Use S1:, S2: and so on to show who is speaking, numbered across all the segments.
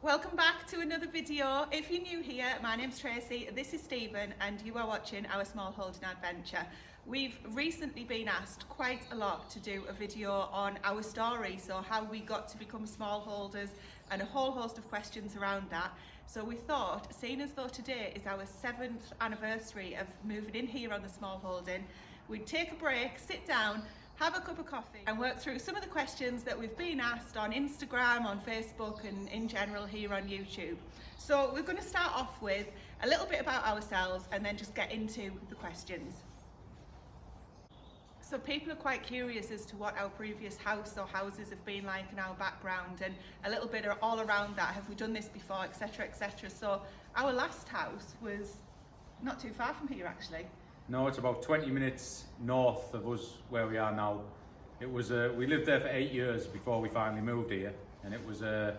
S1: Welcome back to another video. If you're new here, my name's Tracy, this is Steven, and you are watching our smallholding adventure. We've recently been asked quite a lot to do a video on our story, so how we got to become smallholders and a whole host of questions around that. So we thought, seeing as though today is our 7th anniversary of moving in here on the smallholding, we'd take a break, sit down, have a cup of coffee and work through some of the questions that we've been asked on Instagram, on Facebook and in general here on YouTube. So we're going to start off with a little bit about ourselves and then just get into the questions. So people are quite curious as to what our previous house or houses have been like in our background and a little bit all around that. Have we done this before, etc, etc. So our last house was not too far from here actually.
S2: No, it's about 20 minutes north of us where we are now. It was we lived there for 8 years before we finally moved here, and it was a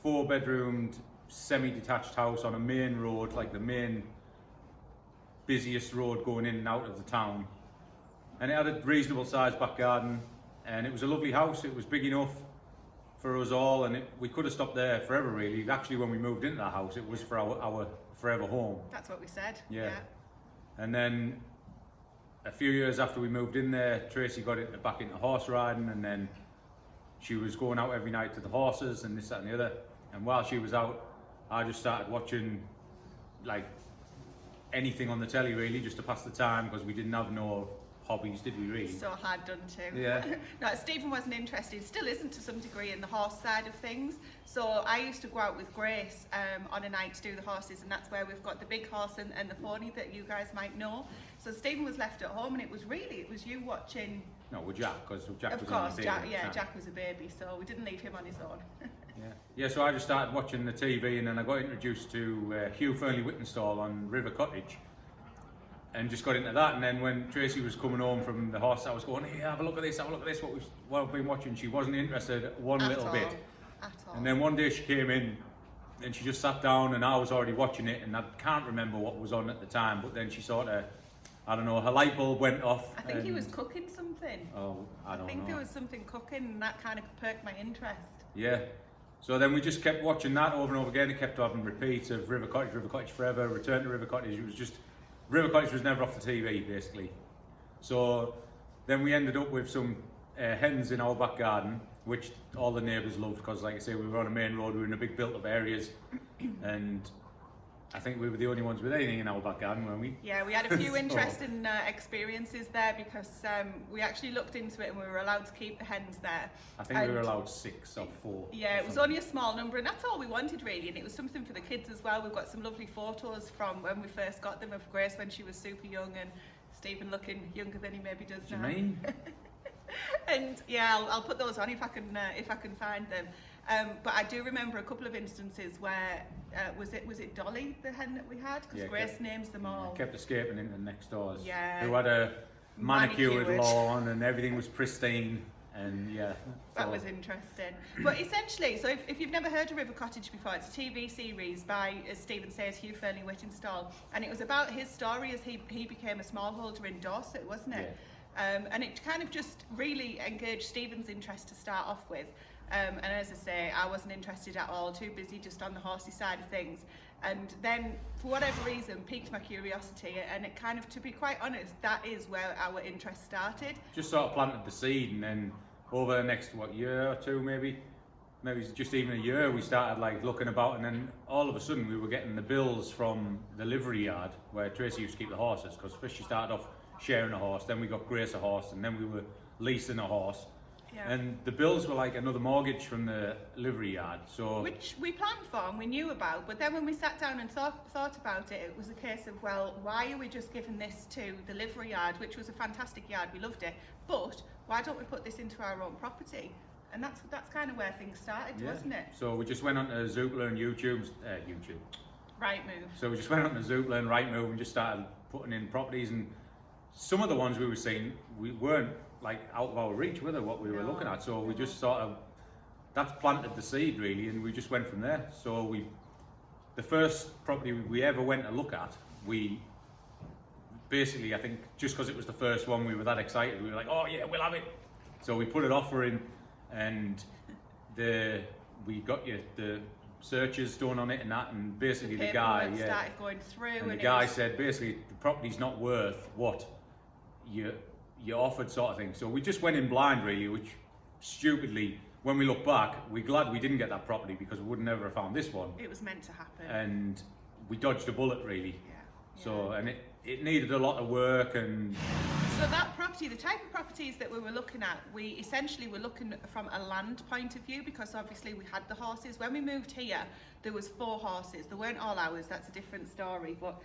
S2: 4-bedroomed semi-detached house on a main road, like the main busiest road going in and out of the town. And it had a reasonable sized back garden, and it was a lovely house. It was big enough for us all, and we could have stopped there forever really. Actually, when we moved into that house, it was for our forever home.
S1: That's what we said.
S2: Yeah. And then a few years after we moved in there, Tracy got back into horse riding, and then she was going out every night to the horses and this, that and the other. And while she was out, I just started watching like anything on the telly really, just to pass the time, because we didn't have no hobbies, did we really?
S1: So hard done too.
S2: Yeah.
S1: No, Stephen wasn't interested, still isn't to some degree, in the horse side of things. So I used to go out with Grace on a night to do the horses, and that's where we've got the big horse and the pony that you guys might know. So Stephen was left at home, and it was you watching.
S2: No, with Jack, because Jack was
S1: of
S2: on
S1: course,
S2: the baby.
S1: Jack was a baby, so we didn't leave him on his own.
S2: Yeah, so I just started watching the TV, and then I got introduced to Hugh Fernley-Whittenstall on River Cottage, and just got into that. And then when Tracy was coming home from the horse, I was going, hey, have a look at this, what I've been watching. She wasn't interested one little bit.
S1: At all.
S2: And then one day she came in and she just sat down, and I was already watching it, and I can't remember what was on at the time, but then she sort of, I don't know, her light bulb went off.
S1: I think he was cooking something.
S2: Oh, I don't know.
S1: I think there was something cooking, and that kind of perked my interest.
S2: Yeah. So then we just kept watching that over and over again. It kept having repeats of River Cottage Forever, Return to River Cottage. It was just, River Cottage was never off the TV, basically. So then we ended up with some hens in our back garden, which all the neighbours loved, because, like I say, we were on a main road, we were in a big built-up areas, and I think we were the only ones with anything in our back garden, weren't we?
S1: Yeah, we had a few interesting experiences there, because we actually looked into it and we were allowed to keep the hens there.
S2: I think we were allowed 6 or 4.
S1: Yeah, it was only a small number, and that's all we wanted really, and it was something for the kids as well. We've got some lovely photos from when we first got them of Grace when she was super young, and Stephen looking younger than he maybe does now.
S2: What do you mean?
S1: And yeah, I'll put those on if I can find them. But I do remember a couple of instances where was it Dolly, the hen that we had? Because Grace names them all.
S2: Kept escaping into the next doors.
S1: Yeah.
S2: Who had a manicured lawn and everything was pristine, and yeah.
S1: That was interesting. But essentially, so if you've never heard of River Cottage before, it's a TV series by, as Stephen says, Hugh Fernley-Whittenstall, and it was about his story as he became a smallholder in Dorset, wasn't it?
S2: Yeah.
S1: And it kind of just really engaged Stephen's interest to start off with. And as I say, I wasn't interested at all, too busy just on the horsey side of things. And then, for whatever reason, piqued my curiosity, and it kind of, to be quite honest, that is where our interest started.
S2: Just sort of planted the seed, and then over the next, year or two maybe just even a year, we started like looking about, and then all of a sudden we were getting the bills from the livery yard where Tracy used to keep the horses, because first she started off sharing a horse, then we got Grace a horse, and then we were leasing a horse.
S1: Yeah.
S2: And the bills were like another mortgage from the livery yard. So
S1: which we planned for and we knew about, but then when we sat down and thought about it, it was a case of, well, why are we just giving this to the livery yard, which was a fantastic yard, we loved it, but why don't we put this into our own property? And that's kind of where things started, wasn't it?
S2: So we just went on to Zoopla and YouTube.
S1: Rightmove.
S2: So we just went on to Zoopla and Rightmove and just started putting in properties, and some of the ones we were seeing, we weren't like out of our reach, were they, what we were looking at? So we just sort of, that's planted the seed really, and we just went from there. So the first property we ever went to look at, we basically, I think just because it was the first one, we were that excited, we were like, oh yeah, we'll have it. So we put an offer in, and we got the searches done on it and that, and basically the
S1: paperwork
S2: guy
S1: started going through,
S2: and the
S1: it
S2: guy
S1: was-
S2: said basically the property's not worth what you offered, sort of thing. So we just went in blind really, which stupidly, when we look back, we're glad we didn't get that property because we would never have found this one.
S1: It was meant to happen.
S2: And we dodged a bullet really.
S1: Yeah.
S2: So, and it needed a lot of work. And
S1: so that property, the type of properties that we were looking at, we essentially were looking from a land point of view, because obviously we had the horses. When we moved here, there was 4 horses. They weren't all ours, that's a different story, but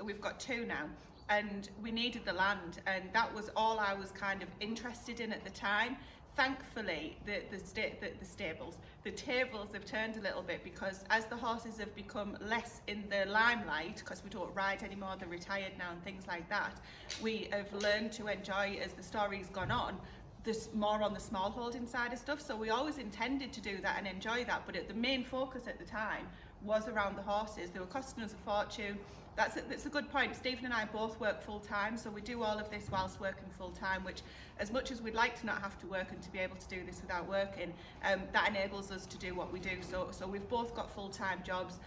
S1: we've got 2 now. And we needed the land, and that was all I was kind of interested in at the time. Thankfully, the tables have turned a little bit, because as the horses have become less in the limelight, because we don't ride anymore, they're retired now and things like that, we have learned to enjoy, as the story's gone on, this more on the small holding side of stuff. So we always intended to do that and enjoy that, but the main focus at the time was around the horses. They were costing us a fortune. That's a good point. Stephen and I both work full time, so we do all of this whilst working full time, which, as much as we'd like to not have to work and to be able to do this without working, that enables us to do what we do. So we've both got full time jobs.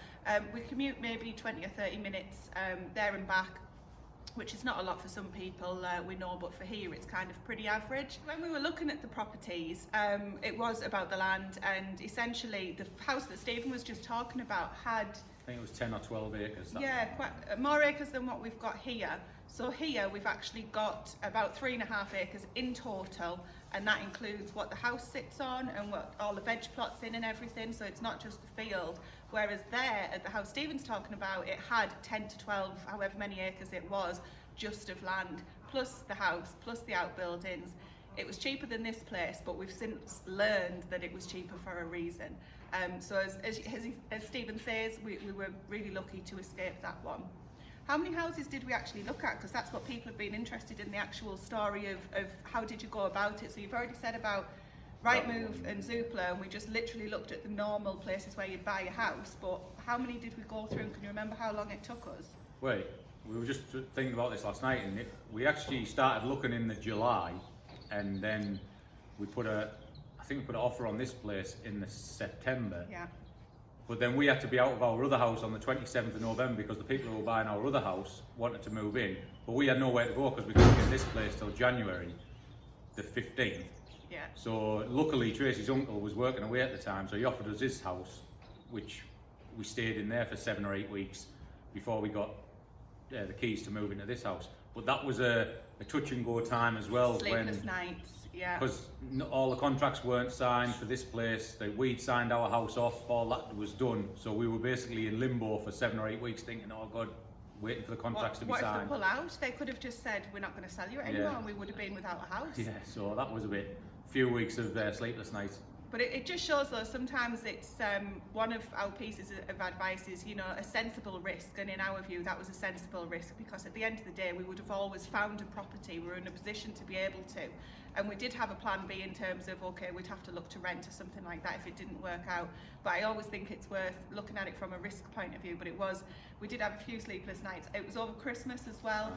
S1: We commute maybe 20 or 30 minutes there and back, which is not a lot for some people, we know, but for here it's kind of pretty average. When we were looking at the properties, it was about the land, and essentially the house that Stephen was just talking about had,
S2: I think it was 10 or 12 acres.
S1: yeah, quite more acres than what we've got here. So here we've actually got about 3.5 acres in total, and that includes what the house sits on and what all the veg plots in and everything, so it's not just the field. Whereas there, at the house Stephen's talking about, it had 10 to 12, however many acres it was, just of land, plus the house, plus the outbuildings. It was cheaper than this place, but we've since learned that it was cheaper for a reason. So as Stephen says, we were really lucky to escape that one. How many houses did we actually look at? Because that's what people have been interested in, the actual story of how did you go about it. So you've already said about Rightmove and Zoopla, and we just literally looked at the normal places where you'd buy a house, but how many did we go through, and can you remember how long it took us?
S2: Wait, we were just thinking about this last night, and we actually started looking in the July, and then we put an offer on this place in the September.
S1: Yeah.
S2: But then we had to be out of our other house on the 27th of November because the people who were buying our other house wanted to move in, but we had nowhere to go because we couldn't get this place till January the 15th.
S1: Yeah.
S2: So luckily Tracy's uncle was working away at the time, so he offered us his house, which we stayed in there for 7 or 8 weeks before we got the keys to move into this house. But that was a touch and go time as well.
S1: Sleepless nights, yeah.
S2: Because all the contracts weren't signed for this place, we'd signed our house off, all that was done. So we were basically in limbo for 7 or 8 weeks thinking, oh God, waiting for the contracts to be signed.
S1: What if they pull out? They could have just said, we're not going to sell you anymore, and we would have been without a house.
S2: Yeah, so that was a few weeks of sleepless nights.
S1: But it just shows, though, sometimes it's one of our pieces of advice is, you know, a sensible risk, and in our view that was a sensible risk, because at the end of the day we would have always found a property, we were in a position to be able to, and we did have a plan B in terms of, okay, we'd have to look to rent or something like that if it didn't work out. But I always think it's worth looking at it from a risk point of view. But we did have a few sleepless nights. It was over Christmas as well.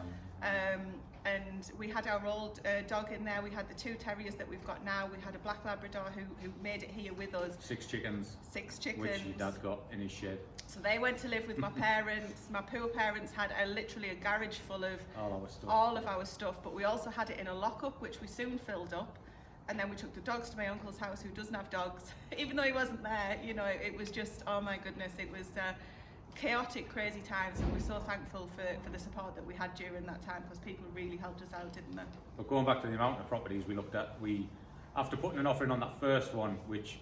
S1: And we had our old dog in there. We had the 2 terriers that we've got now. We had a black Labrador who made it here with us.
S2: 6 chickens.
S1: 6 chickens.
S2: Which your dad got in his shed.
S1: So they went to live with my parents. My poor parents had literally a garage full of
S2: all
S1: of our stuff. But we also had it in a lockup, which we soon filled up. And then we took the dogs to my uncle's house, who doesn't have dogs. Even though he wasn't there, you know, it was just, oh my goodness, it was chaotic, crazy times, and we're so thankful for the support that we had during that time, because people really helped us out, didn't they?
S2: But going back to the amount of properties we looked at, after putting an offer in on that first one, which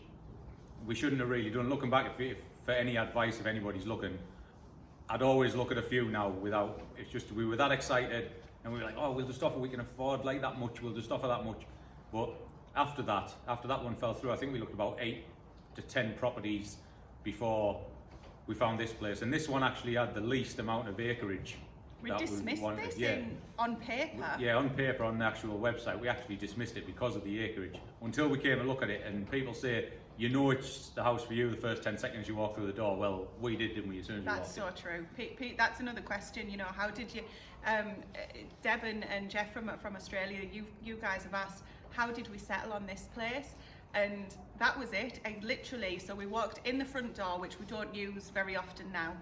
S2: we shouldn't have really done, looking back, if for any advice, if anybody's looking, I'd always look at a few now without, it's just, we were that excited, and we were like, oh, we'll just offer, we can afford like that much, we'll just offer that much. But after that one fell through, I think we looked about 8 to 10 properties before we found this place, and this one actually had the least amount of acreage.
S1: We dismissed this on paper?
S2: Yeah, on paper, on the actual website, we actually dismissed it because of the acreage. Until we came and look at it, and people say, you know it's the house for you the first 10 seconds you walk through the door. Well, we did, didn't we, as soon as we walked in.
S1: That's so true. Pete, that's another question, you know, how did you, Deb and Jeff from Australia, you guys have asked, how did we settle on this place? And that was it. Literally, so we walked in the front door, which we don't use very often now.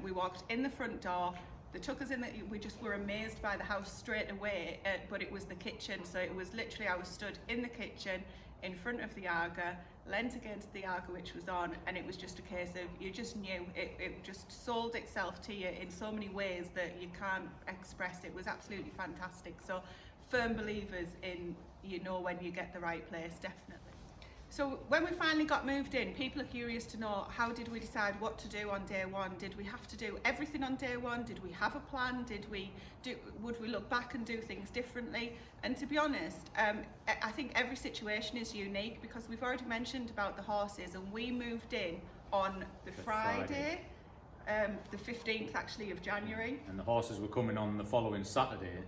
S1: We walked in the front door. They took us in, we just were amazed by the house straight away, but it was the kitchen. So it was literally, I was stood in the kitchen in front of the Aga, leant against the Aga which was on, and it was just a case of, you just knew, it just sold itself to you in so many ways that you can't express. It was absolutely fantastic. So firm believers in, you know, when you get the right place, definitely. So when we finally got moved in, people are curious to know, how did we decide what to do on day one? Did we have to do everything on day one? Did we have a plan? Would we look back and do things differently? And to be honest, I think every situation is unique, because we've already mentioned about the horses, and we moved in on the Friday. The 15th actually of January.
S2: And the horses were coming on the following Saturday.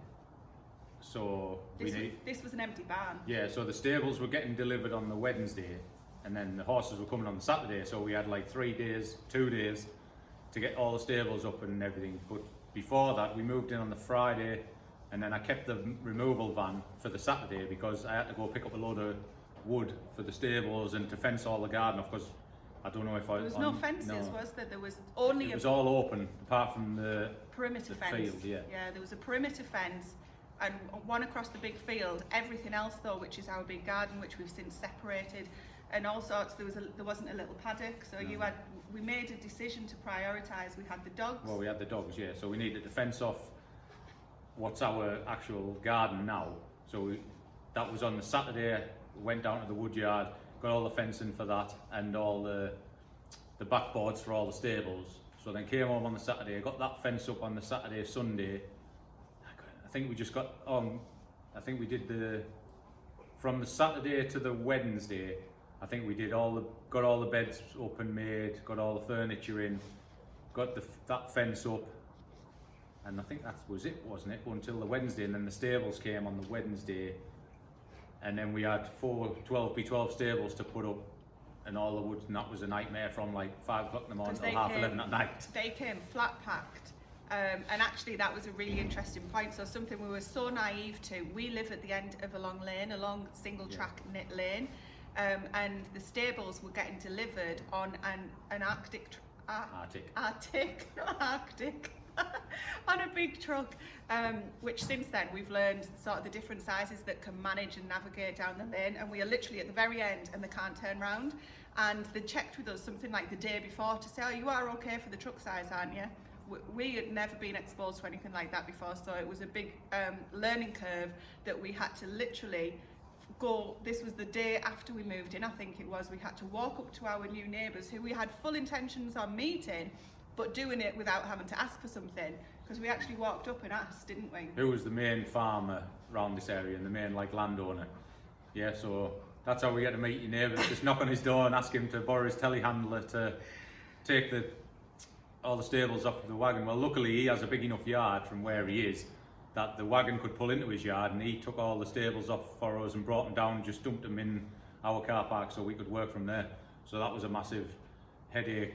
S2: So
S1: this was an empty barn.
S2: Yeah, so the stables were getting delivered on the Wednesday, and then the horses were coming on the Saturday. So we had like 2 days to get all the stables up and everything. But before that, we moved in on the Friday, and then I kept the removal van for the Saturday because I had to go pick up a load of wood for the stables and to fence all the garden off, because I don't know if
S1: there was no fences, was there? There was only
S2: it was all open apart from the
S1: perimeter fence.
S2: Field, yeah,
S1: there was a perimeter fence and one across the big field. Everything else though, which is our big garden, which we've since separated, and all sorts, there wasn't a little paddock, so no. We made a decision to prioritise. We had the dogs.
S2: Well, we had the dogs, yeah, so we needed to fence off what's our actual garden now. So that was on the Saturday, went down to the wood yard, got all the fencing for that and all the backboards for all the stables. So then came home on the Saturday, got that fence up on the Saturday, Sunday. I think we just got on, I think we did from the Saturday to the Wednesday, I think we did got all the beds up and made, got all the furniture in, got that fence up, and I think that was it, wasn't it? Until the Wednesday, and then the stables came on the Wednesday, and then we had 4 12x12 stables to put up, and all the wood, and that was a nightmare from like 5 o'clock in the morning till 11:30 at night.
S1: They came flat packed. And actually that was a really interesting point. So something we were so naive to, we live at the end of a long lane, a long single track knit lane, and the stables were getting delivered on an Arctic, not Arctic, on a big truck, which since then we've learned sort of the different sizes that can manage and navigate down the lane, and we are literally at the very end and they can't turn round. And they checked with us something like the day before to say, oh, you are okay for the truck size, aren't you? We had never been exposed to anything like that before, so it was a big learning curve that we had to literally go. This was the day after we moved in, I think it was. We had to walk up to our new neighbours who we had full intentions on meeting, but doing it without having to ask for something, because we actually walked up and asked, didn't we?
S2: Who was the main farmer around this area and the main landowner? Yeah, so that's how we get to meet your neighbours. Just knock on his door and ask him to borrow his telehandler to take all the stables off of the wagon. Well, luckily he has a big enough yard from where he is that the wagon could pull into his yard, and he took all the stables off for us and brought them down and just dumped them in our car park so we could work from there. So that was a massive headache,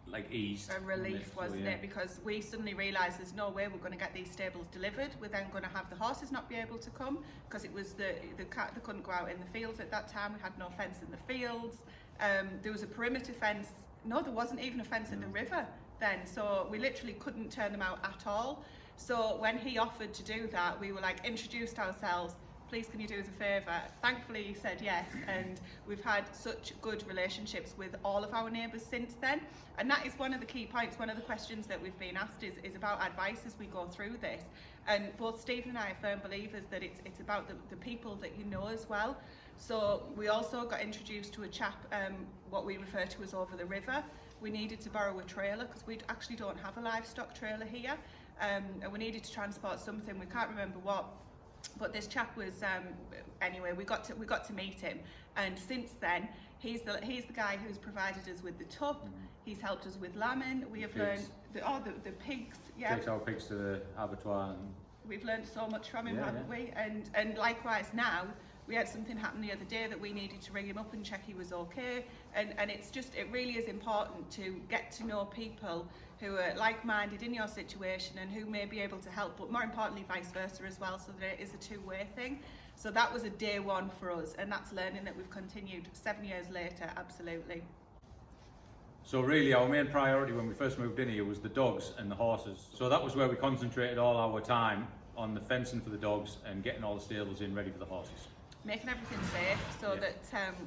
S2: like eased.
S1: A relief, wasn't it? Because we suddenly realised there's no way we're going to get these stables delivered. We're then going to have the horses not be able to come, because it was they couldn't go out in the fields at that time. We had no fence in the fields. There was a perimeter fence. No, there wasn't even a fence at the river then, so we literally couldn't turn them out at all. So when he offered to do that, we were like, introduced ourselves, please can you do us a favour? Thankfully he said yes, and we've had such good relationships with all of our neighbours since then. And that is one of the key points. One of the questions that we've been asked is about advice as we go through this, and both Stephen and I are firm believers that it's about the people that you know as well. So we also got introduced to a chap, what we refer to as over the river. We needed to borrow a trailer because we actually don't have a livestock trailer here, and we needed to transport something. We can't remember what, but this chap was anyway. We got to meet him, and since then he's the guy who's provided us with the tup. He's helped us with lambing. We have learned the pigs. Yeah,
S2: takes our pigs to the abattoir. And
S1: we've learned so much from him, haven't we? And likewise now. We had something happen the other day that we needed to ring him up and check he was okay, and it really is important to get to know people who are like-minded in your situation and who may be able to help, but more importantly vice versa as well, so that it is a two-way thing. So that was a day one for us, and that's learning that we've continued 7 years later, absolutely.
S2: So really our main priority when we first moved in here was the dogs and the horses. So that was where we concentrated all our time, on the fencing for the dogs and getting all the stables in ready for the horses.
S1: Making everything safe so that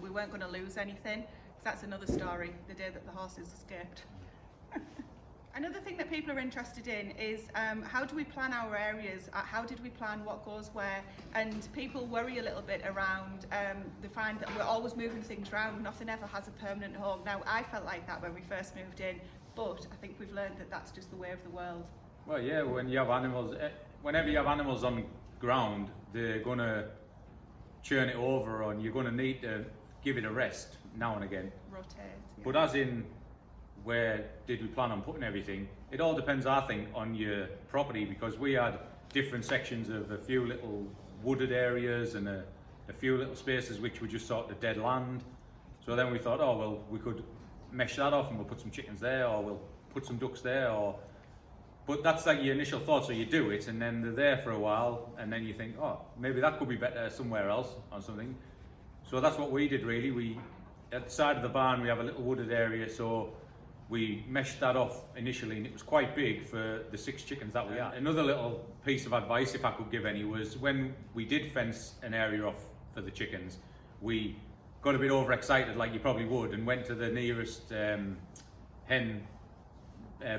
S1: we weren't going to lose anything. 'Cause that's another story, the day that the horses escaped. Another thing that people are interested in is how do we plan our areas? How did we plan what goes where? And people worry a little bit around, they find that we're always moving things around, nothing ever has a permanent home. Now, I felt like that when we first moved in, but I think we've learned that that's just the way of the world.
S2: Well, yeah, when you have animals, whenever you have animals on ground, they're going to churn it over, and you're going to need to give it a rest now and again.
S1: Rotate. Yeah.
S2: But as in, where did we plan on putting everything? It all depends, I think, on your property, because we had different sections of a few little wooded areas and a few little spaces which were just sort of dead land. So then we thought, oh well, we could mesh that off and we'll put some chickens there, or we'll put some ducks there, or. But that's like your initial thought, so you do it and then they're there for a while and then you think, oh, maybe that could be better somewhere else or something. So that's what we did really. We, at the side of the barn, we have a little wooded area, so we meshed that off initially, and it was quite big for the 6 chickens that we had. Another little piece of advice, if I could give any, was when we did fence an area off for the chickens, we got a bit overexcited, like you probably would, and went to the nearest hen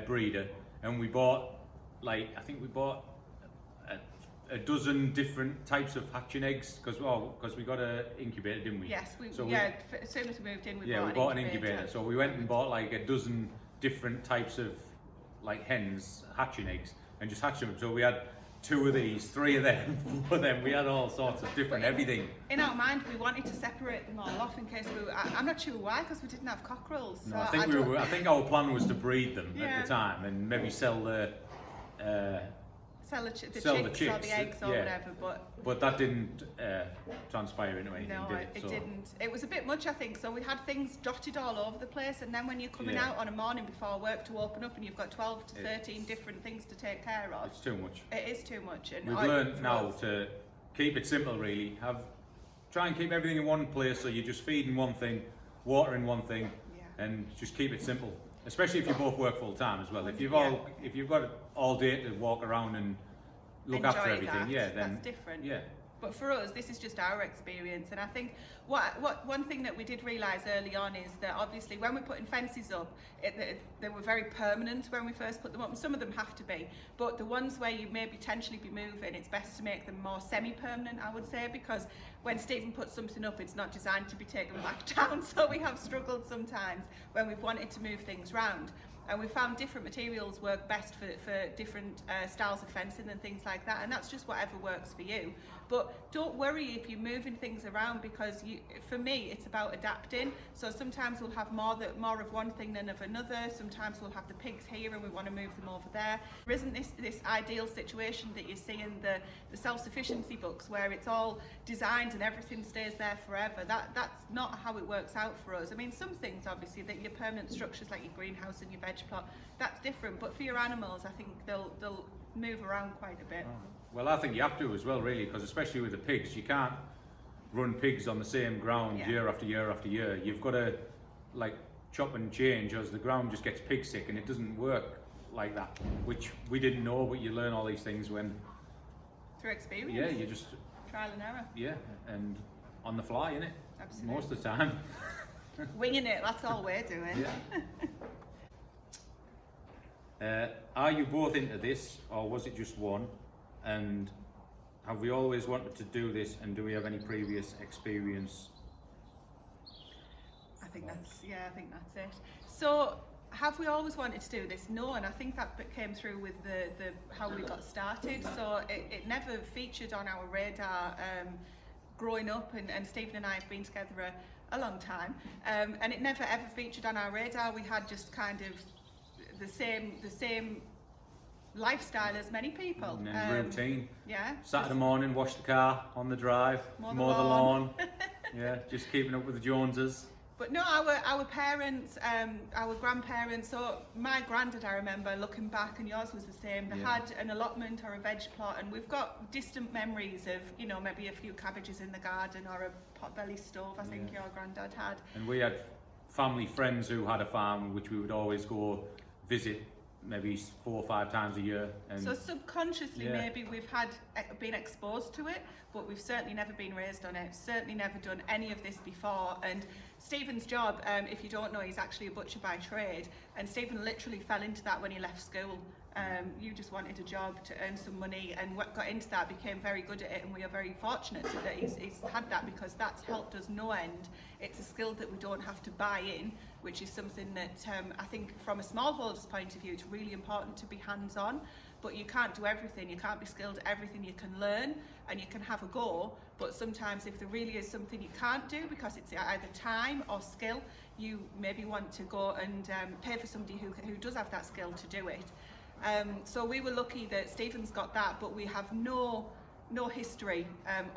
S2: breeder, and we bought, like, I think we bought a dozen different types of hatching eggs, because we got an incubator, didn't we?
S1: Yes,
S2: as soon
S1: as we moved in, we
S2: bought an incubator. So we went and bought like a dozen different types of like hens hatching eggs and just hatched them. So we had 2 of these, 3 of them, 4 of them. We had all sorts of different everything.
S1: In our mind, we wanted to separate them all off in case I'm not sure why, because we didn't have cockerels.
S2: No,
S1: so
S2: I think our plan was to breed them at the time and maybe sell the
S1: chicks
S2: or
S1: the eggs or whatever,
S2: but that didn't transpire into anything.
S1: No,
S2: did
S1: it didn't. It was a bit much, I think. So we had things dotted all over the place, and then when you're coming out on a morning before work to open up, and you've got 12 to 13 different things to take care of,
S2: it's too much.
S1: It is too much. And
S2: we've learned now to keep it simple. Really, try and keep everything in one place, so you're just feeding one thing, watering one thing, and just keep it simple. Especially if you both work full time as well. If you've got all day to walk around and look after everything, then
S1: that's different.
S2: Yeah.
S1: But for us, this is just our experience, and I think one thing that we did realise early on is that obviously when we're putting fences up, they were very permanent when we first put them up, and some of them have to be. But the ones where you may potentially be moving, it's best to make them more semi-permanent, I would say, because when Stephen puts something up, it's not designed to be taken back down. So we have struggled sometimes when we've wanted to move things round. And we found different materials work best for different styles of fencing and things like that, and that's just whatever works for you. But don't worry if you're moving things around, because for me it's about adapting. So sometimes we'll have more of one thing than of another. Sometimes we'll have the pigs here and we want to move them over there. There isn't this ideal situation that you see in the self-sufficiency books where it's all designed and everything stays there forever. That's not how it works out for us. I mean, some things obviously, that your permanent structures like your greenhouse and your veg plot, that's different, but for your animals I think they'll move around quite a bit.
S2: Well, I think you have to as well, really, because especially with the pigs, you can't run pigs on the same ground year after year after year. You've got to like chop and change, as the ground just gets pig sick, and it doesn't work like that, which we didn't know. But you learn all these things
S1: through experience.
S2: Yeah, you just
S1: trial and error.
S2: Yeah, and on the fly, innit?
S1: Absolutely.
S2: Most of the time.
S1: Winging it, that's all we're doing.
S2: Yeah. Are you both into this, or was it just one? And have we always wanted to do this, and do we have any previous experience?
S1: I think that's it. So, have we always wanted to do this? No, and I think that came through with the how we got started. So it never featured on our radar growing up, and Stephen and I have been together a long time, and it never ever featured on our radar. We had just kind of the same lifestyle as many people.
S2: And then routine.
S1: Yeah.
S2: Saturday morning, wash the car on the drive, mow the lawn. Yeah, just keeping up with the Joneses.
S1: But no, our parents, our grandparents, so my granddad, I remember looking back, and yours was the same, they had an allotment or a veg plot, and we've got distant memories of, you know, maybe a few cabbages in the garden or a potbelly stove, I think your granddad had.
S2: And we had family friends who had a farm, which we would always go visit maybe 4 or 5 times a year. And
S1: so subconsciously maybe we've been exposed to it, but we've certainly never been raised on it, certainly never done any of this before. And Stephen's job, if you don't know, he's actually a butcher by trade, and Stephen literally fell into that when he left school. You just wanted a job to earn some money, and what got into that, became very good at it, and we are very fortunate that he's had that, because that's helped us no end. It's a skill that we don't have to buy in, which is something that I think from a smallholder's point of view, it's really important to be hands-on, but you can't do everything. You can't be skilled at everything. You can learn and you can have a go, but sometimes if there really is something you can't do because it's either time or skill, you maybe want to go and pay for somebody who does have that skill to do it. So we were lucky that Stephen's got that, but we have no history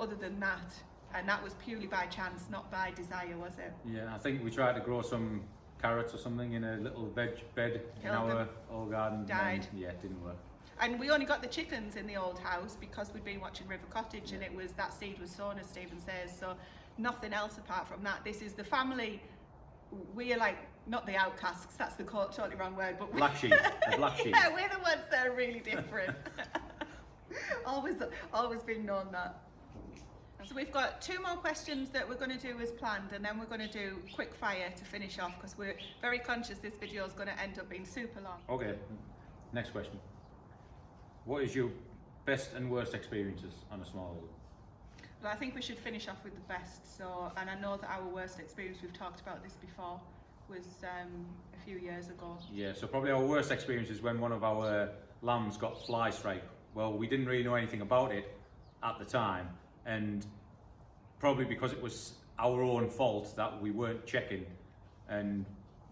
S1: other than that, and that was purely by chance, not by desire, was it?
S2: Yeah, I think we tried to grow some carrots or something in a little veg bed in our old garden.
S1: Died.
S2: And, it didn't work.
S1: And we only got the chickens in the old house because we'd been watching River Cottage, and it was that seed was sown, as Stephen says, so nothing else apart from that. This is the family. We are like, not the outcasts, that's the totally wrong word, but
S2: black sheep, the black sheep.
S1: Yeah, we're the ones that are really different. always been known that. So we've got 2 more questions that we're going to do as planned, and then we're going to do quick fire to finish off, because we're very conscious this video is going to end up being super long.
S2: Okay, next question. What is your best and worst experiences on a smallholder?
S1: Well, I think we should finish off with the best. So, and I know that our worst experience, we've talked about this before, was a few years ago.
S2: Yeah, so probably our worst experience is when one of our lambs got fly strike. Well, we didn't really know anything about it at the time, and probably because it was our own fault that we weren't checking, and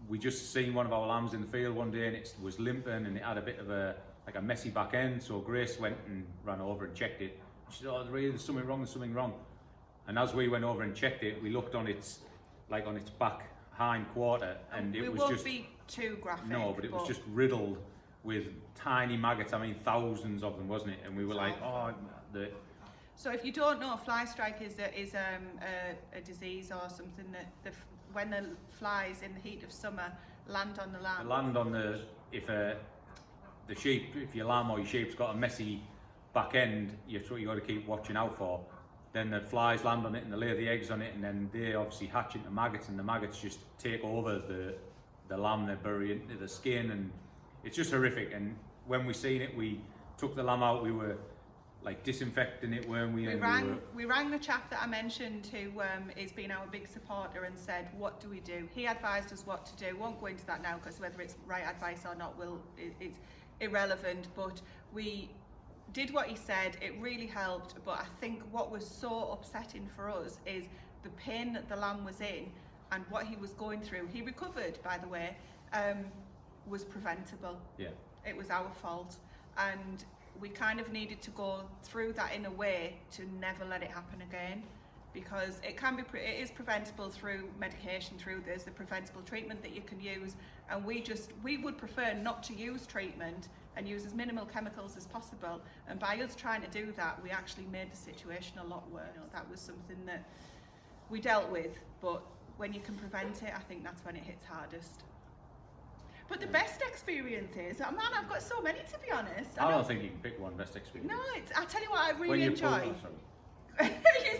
S2: we just seen one of our lambs in the field one day, and it was limping, and it had a bit of a messy back end. So Grace went and ran over and checked it. She said, "Oh, really, there's something wrong." And as we went over and checked it, we looked on its back hind quarter, and it was just,
S1: be too graphic.
S2: No, but it was just riddled with tiny maggots. I mean, thousands of them, wasn't it? And we were like, oh,
S1: So if you don't know, fly strike is a disease or something that when the flies in the heat of summer land on the lamb.
S2: They land on if your lamb or your sheep's got a messy back end, that's what you got to keep watching out for. Then the flies land on it and they lay the eggs on it, and then they obviously hatch into maggots, and the maggots just take over the lamb. They bury into the skin, and it's just horrific. And when we seen it, we took the lamb out. We were like disinfecting it, weren't we?
S1: We rang the chap that I mentioned, who is being our big supporter, and said, what do we do? He advised us what to do. Won't go into that now, because whether it's right advice or not it's irrelevant, but we did what he said. It really helped, but I think what was so upsetting for us is the pain that the lamb was in and what he was going through. He recovered, by the way, was preventable. Yeah, it was our fault, and we kind of needed to go through that in a way to never let it happen again, because it is preventable through medication. There's the preventable treatment that you can use, and we would prefer not to use treatment and use as minimal chemicals as possible, and by us trying to do that, we actually made the situation a lot worse. That was something that we dealt with, but when you can prevent it, I think that's when it hits hardest. But the best experience is, man, I've got so many, to be honest.
S2: I don't think you can pick one best experience.
S1: No, I tell you what, I really enjoy. You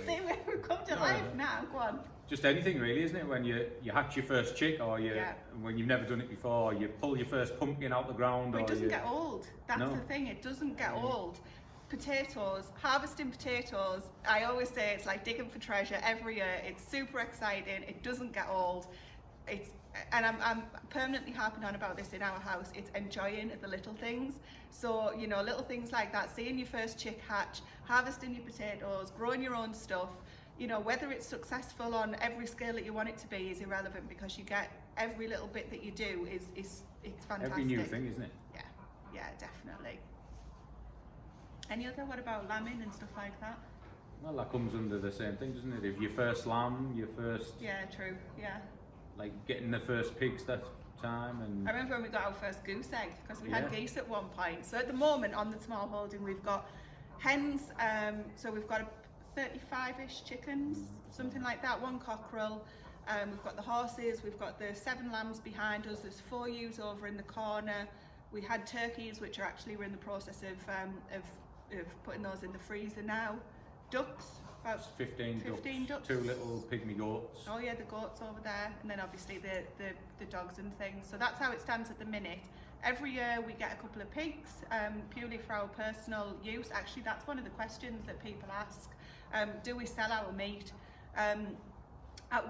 S1: see, we've come to life now. Go on.
S2: Just anything really, isn't it? When you hatch your first chick, or when you've never done it before, or you pull your first pumpkin out the ground.
S1: But it doesn't get old. That's the thing. It doesn't get old. Potatoes, harvesting potatoes, I always say it's like digging for treasure every year. It's super exciting. It doesn't get old. And I'm permanently harping on about this in our house. It's enjoying the little things. So, little things like that, seeing your first chick hatch, harvesting your potatoes, growing your own stuff, whether it's successful on every scale that you want it to be is irrelevant, because you get every little bit that you do it's fantastic.
S2: Every new thing, isn't it?
S1: Yeah, definitely. Any other? What about lambing and stuff like that?
S2: Well, that comes under the same thing, doesn't it? If your first lamb, your first...
S1: Yeah, true, yeah.
S2: like getting the first pigs that time. And
S1: I remember when we got our first goose egg, because we had geese at one point. So at the moment on the small holding we've got hens, so we've got 35-ish chickens, something like that, 1 cockerel. We've got the horses, we've got the 7 lambs behind us, there's 4 ewes over in the corner. We had turkeys, which are actually, we're in the process of putting those in the freezer now. Ducks, about
S2: 15
S1: ducks.
S2: 2 little pygmy goats.
S1: Oh yeah, the goats over there, and then obviously the dogs and things. So that's how it stands at the minute. Every year we get a couple of pigs, purely for our personal use. Actually, that's one of the questions that people ask. Do we sell our meat?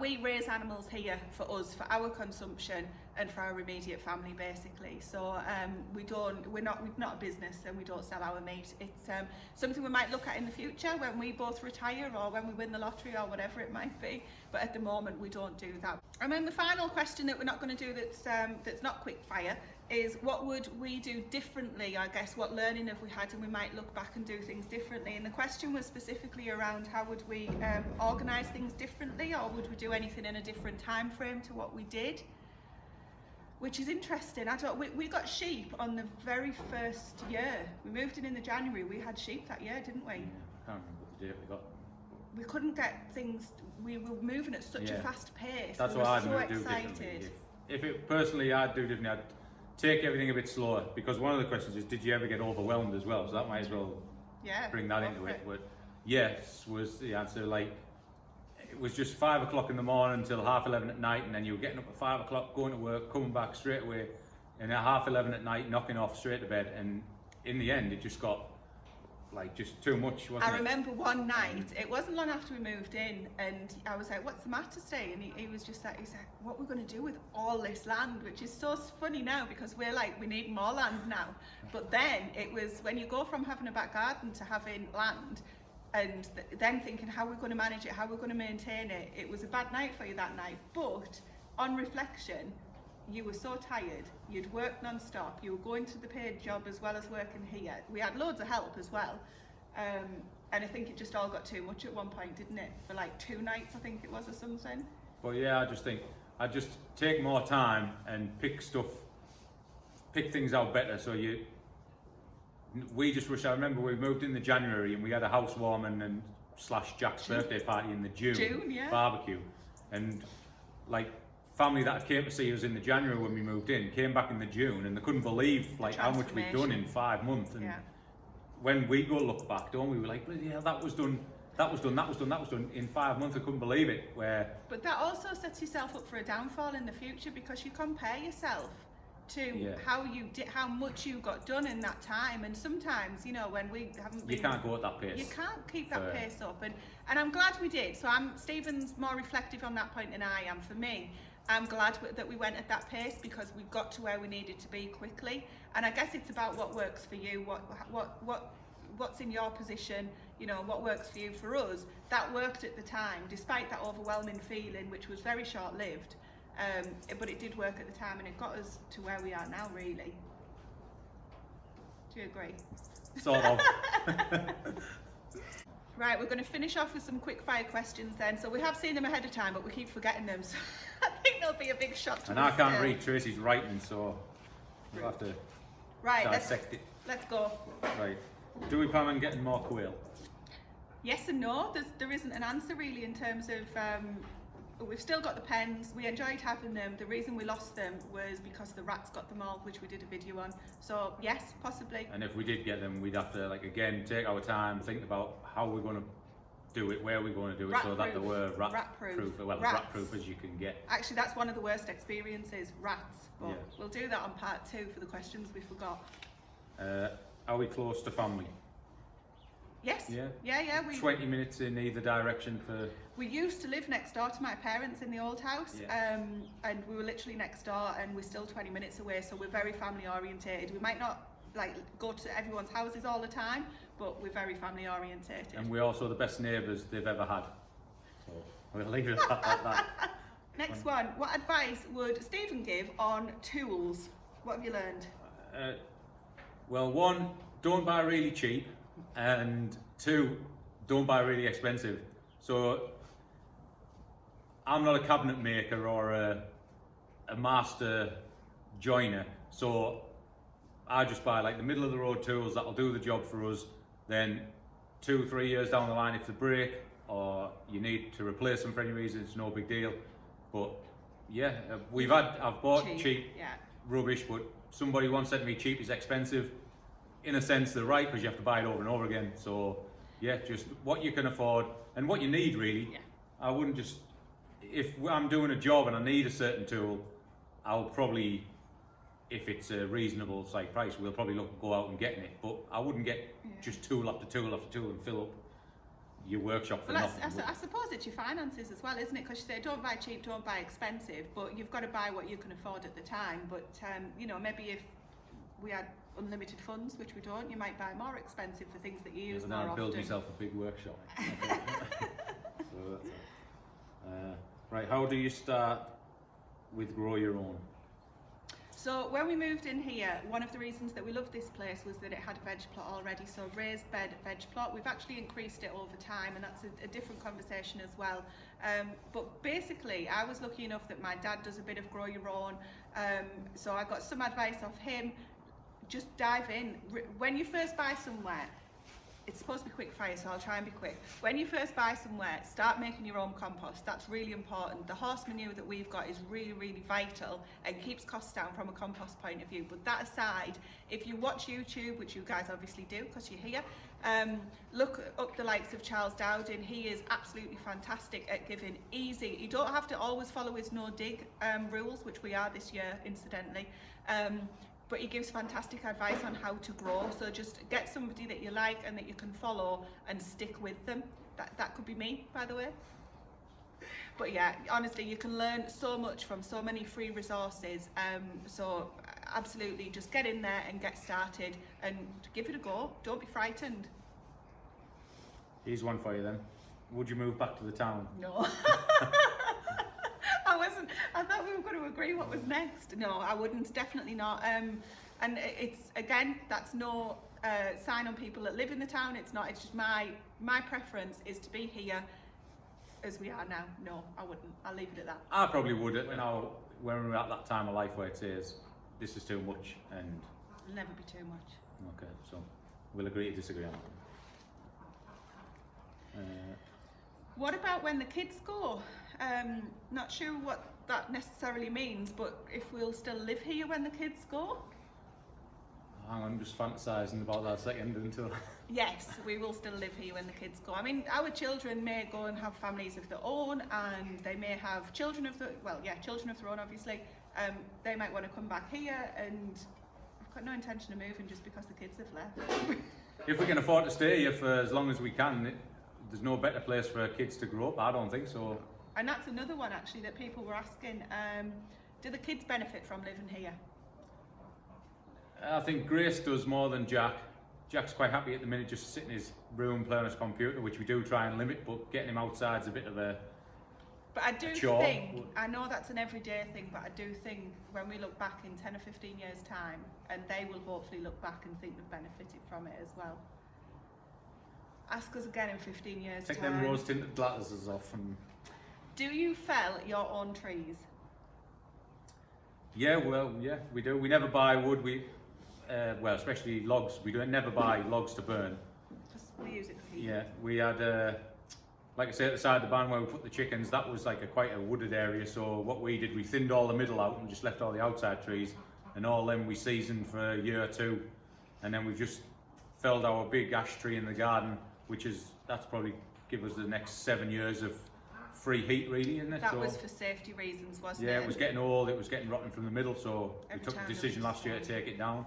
S1: We raise animals here for us, for our consumption and for our immediate family, basically. So we're not a business, and we don't sell our meat. It's something we might look at in the future when we both retire, or when we win the lottery, or whatever it might be. But at the moment, we don't do that. And then the final question that we're not going to do, that's not quick fire, is what would we do differently? I guess, what learning have we had, and we might look back and do things differently. And the question was specifically around how would we organise things differently, or would we do anything in a different time frame to what we did? Which is interesting. We got sheep on the very first year. We moved in the January. We had sheep that year, didn't we?
S2: Yeah, I can't remember the date we got.
S1: We couldn't get things. We were moving at such a fast pace.
S2: That's what I'd do differently. If it personally, I'd do differently. I'd take everything a bit slower, because one of the questions is, did you ever get overwhelmed as well? So that might as well bring that into it. But yes was the answer. Like, it was just 5 o'clock in the morning until 11:30 at night, and then you were getting up at 5 o'clock, going to work, coming back straight away, and at 11:30 at night, knocking off straight to bed. And in the end, it just got like just too much, wasn't it?
S1: I remember one night, it wasn't long after we moved in, and I was like, what's the matter today? And he was just like, he's like, what are we going to do with all this land? Which is so funny now, because we're like, we need more land now. But then it was, when you go from having a back garden to having land, and then thinking, how are we going to manage it, how are we going to maintain it? It was a bad night for you that night. But on reflection, you were so tired, you'd worked non-stop, you were going to the paid job as well as working here. We had loads of help as well. And I think it just all got too much at one point, didn't it? For like 2 nights, I think it was, or something.
S2: But yeah, I just think I'd just take more time and pick things out better. So we just wish, I remember we moved in the January, and we had a housewarming and / Jack's birthday party in the June barbecue. And like, family that came to see us in the January when we moved in came back in the June, and they couldn't believe like how much we'd done in 5 months. And when we go look back, don't we? We're like, yeah, that was done in 5 months. I couldn't believe it.
S1: But that also sets yourself up for a downfall in the future, because you compare yourself to how much you got done in that time. And sometimes, you know, when we haven't been,
S2: you can't go at that pace.
S1: You can't keep that pace up. And I'm glad we did. So Stephen's more reflective on that point than I am. For me, I'm glad that we went at that pace, because we got to where we needed to be quickly. And I guess it's about what works for you, what's in your position, you know, what works for you. For us, that worked at the time, despite that overwhelming feeling, which was very short-lived. But it did work at the time, and it got us to where we are now, really. Do you agree?
S2: Sort of.
S1: Right, we're going to finish off with some quick fire questions then. So we have seen them ahead of time, but we keep forgetting them. So I think there'll be a big shock to us.
S2: And I can't read Tracy's writing, so we'll have to dissect it.
S1: Let's go.
S2: Right. Do we plan on getting more quail?
S1: Yes and no. There isn't an answer really, in terms of, we've still got the pens. We enjoyed having them. The reason we lost them was because the rats got them all, which we did a video on. So yes, possibly.
S2: And if we did get them, we'd have to, like, again, take our time, think about how we're going to do it, where we're going to do it, so that they were rat-proof. Well, as rat-proof as you can get.
S1: Actually, that's one of the worst experiences, rats. But we'll do that on part 2 for the questions we forgot.
S2: Are we close to family?
S1: Yes.
S2: Yeah. 20 minutes in either direction for...
S1: We used to live next door to my parents in the old house, and we were literally next door, and we're still 20 minutes away, so we're very family orientated. We might not like go to everyone's houses all the time, but we're very family orientated.
S2: And we're also the best neighbours they've ever had. So we'll leave it at that.
S1: Next one. What advice would Stephen give on tools? What have you learned?
S2: Well, 1, don't buy really cheap, and 2, don't buy really expensive. So I'm not a cabinet maker or a a master joiner, so I just buy like the middle of the road tools that'll do the job for us. Then 2-3 years down the line, if they break or you need to replace them for any reason, it's no big deal. But yeah, I've bought cheap
S1: yeah.
S2: rubbish, but somebody once said to me cheap is expensive. In a sense, they're right, because you have to buy it over and over again. So yeah, just what you can afford and what you need really.
S1: Yeah.
S2: I wouldn't just, if I'm doing a job and I need a certain tool, I'll probably, if it's a reasonable like price, we'll probably go out and getting it. But I wouldn't get just tool after tool after tool and fill up your workshop for nothing.
S1: I suppose it's your finances as well, isn't it? Because you say don't buy cheap, don't buy expensive, but you've got to buy what you can afford at the time. But you know, maybe if we had unlimited funds, which we don't, you might buy more expensive for things that you use more often.
S2: I'd build myself a big workshop. Right, how do you start with grow your own?
S1: So when we moved in here, one of the reasons that we loved this place was that it had a veg plot already, so raised bed veg plot. We've actually increased it over time, and that's a different conversation as well. But basically, I was lucky enough that my dad does a bit of grow your own, so I got some advice off him. Just dive in. When you first buy somewhere, it's supposed to be quick fire, so I'll try and be quick. When you first buy somewhere, start making your own compost. That's really important. The horse manure that we've got is really, really vital and keeps costs down from a compost point of view. But that aside, if you watch YouTube, which you guys obviously do because you're here, look up the likes of Charles Dowden. He is absolutely fantastic at giving easy. You don't have to always follow his no dig rules, which we are this year, incidentally. But he gives fantastic advice on how to grow. So just get somebody that you like and that you can follow and stick with them. That could be me, by the way. But yeah, honestly, you can learn so much from so many free resources. So absolutely, just get in there and get started and give it a go. Don't be frightened.
S2: Here's one for you then. Would you move back to the town?
S1: No. I thought we were going to agree what was next. No, I wouldn't, definitely not. And it's, again, that's no sign on people that live in the town. It's not, it's just my preference is to be here as we are now. No, I wouldn't. I'll leave it at that.
S2: I probably would, when we're at that time of life where it says, this is too much, and...
S1: It'll never be too much.
S2: Okay, so we'll agree to disagree on that.
S1: What about when the kids go? Not sure what that necessarily means, but if we'll still live here when the kids go?
S2: I'm just fantasising about that second until...
S1: Yes, we will still live here when the kids go. I mean, our children may go and have families of their own, and they may have children of their own, obviously. They might want to come back here, and I've got no intention of moving just because the kids have left.
S2: If we can afford to stay here for as long as we can, there's no better place for kids to grow up, I don't think so.
S1: And that's another one actually that people were asking, do the kids benefit from living here?
S2: I think Grace does more than Jack. Jack's quite happy at the minute just sitting in his room playing on his computer, which we do try and limit, but getting him outside's a bit of a
S1: But I do
S2: chore.
S1: think, I know that's an everyday thing, but I do think when we look back in 10 or 15 years time, and they will hopefully look back and think they've benefited from it as well. Ask us again in 15 years
S2: Take
S1: time.
S2: them rose tinted glasses off and...
S1: Do you fell your own trees?
S2: Yeah, well, yeah, we do. We never buy wood. Well, especially logs. We don't never buy logs to burn.
S1: Because we use it for heat.
S2: Yeah, we had, like I say, at the side of the barn where we put the chickens, that was like quite a wooded area. So what we did, we thinned all the middle out and just left all the outside trees, and all them we seasoned for a year or two, and then we've just felled our big ash tree in the garden, that's probably give us the next 7 years of free heat, really, isn't it?
S1: That was for safety reasons, wasn't it?
S2: Yeah, it was getting old, it was getting rotten from the middle, so we took the decision last year to take it down,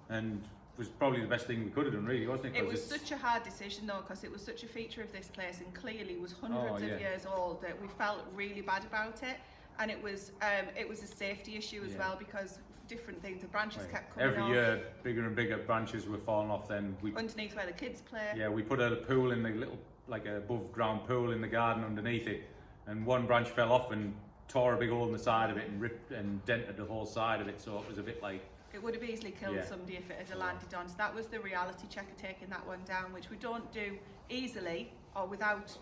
S2: and it was probably the best thing we could have done, really, wasn't it?
S1: It was such a hard decision though, because it was such a feature of this place, and clearly was hundreds of years old, that we felt really bad about it, and it was a safety issue as well, because different things, the branches kept coming off.
S2: Every year, bigger and bigger branches were falling off. Then
S1: underneath where the kids play.
S2: Yeah, we put a pool in the little, like a above ground pool in the garden underneath it, and one branch fell off and tore a big hole in the side of it and ripped and dented the whole side of it. So it was a bit like...
S1: It would have easily killed somebody if it had landed on. So that was the reality check of taking that one down, which we don't do easily or without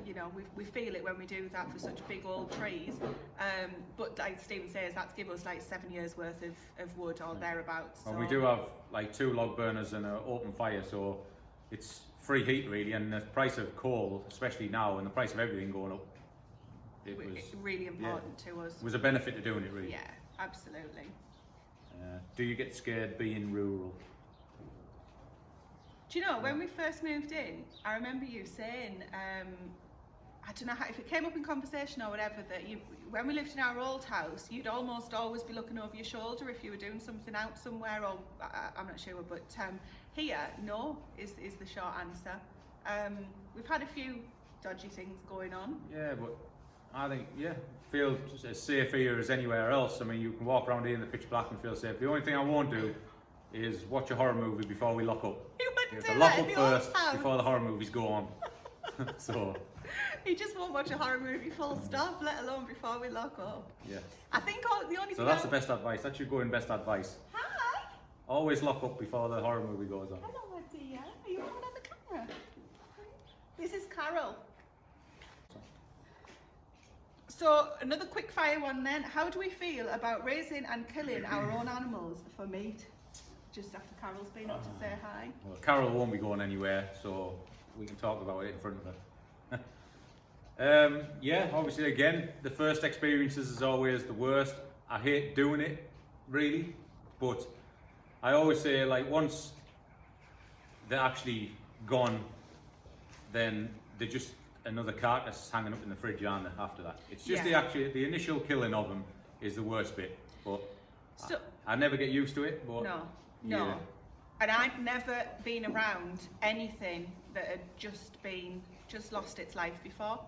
S1: you know, we feel it when we do that for such big old trees. But like Stephen says, that's give us like 7 years worth of wood or thereabouts. So.
S2: Well, we do have like 2 log burners and an open fire, so it's free heat really, and the price of coal, especially now, and the price of everything going up, it was
S1: really important to us.
S2: Was a benefit to doing it really.
S1: Yeah, absolutely.
S2: Do you get scared being rural?
S1: Do you know, when we first moved in, I remember you saying, I don't know how, if it came up in conversation or whatever, that you, when we lived in our old house, you'd almost always be looking over your shoulder if you were doing something out somewhere, or I'm not sure, but here, no, is the short answer. We've had a few dodgy things going on.
S2: Yeah, but I think, feel as safe here as anywhere else. I mean, you can walk around here in the pitch black and feel safe. The only thing I won't do is watch a horror movie before we lock up.
S1: You wouldn't do
S2: lock
S1: that
S2: up
S1: in the
S2: first
S1: old house.
S2: before the horror movies go on. So.
S1: You just won't watch a horror movie full stop, let alone before we lock up.
S2: Yeah.
S1: I think the only
S2: So
S1: thing
S2: that's the best advice. That should go in best advice.
S1: Hi.
S2: Always lock up before the horror movie goes on.
S1: Hello, dear. Are you on the camera? This is Carol. So another quick fire one then. How do we feel about raising and killing our own animals for meat? Just after Carol's been up to say hi.
S2: Well, Carol won't be going anywhere, so we can talk about it in front of her. Yeah, obviously again, the first experiences is always the worst. I hate doing it, really, but I always say, like, once they're actually gone, then they're just another carcass hanging up in the fridge, aren't they, after that? It's just the initial killing of them is the worst bit, but
S1: So,
S2: I never get used to it. But
S1: no.
S2: yeah.
S1: And I've never been around anything that had just lost its life before.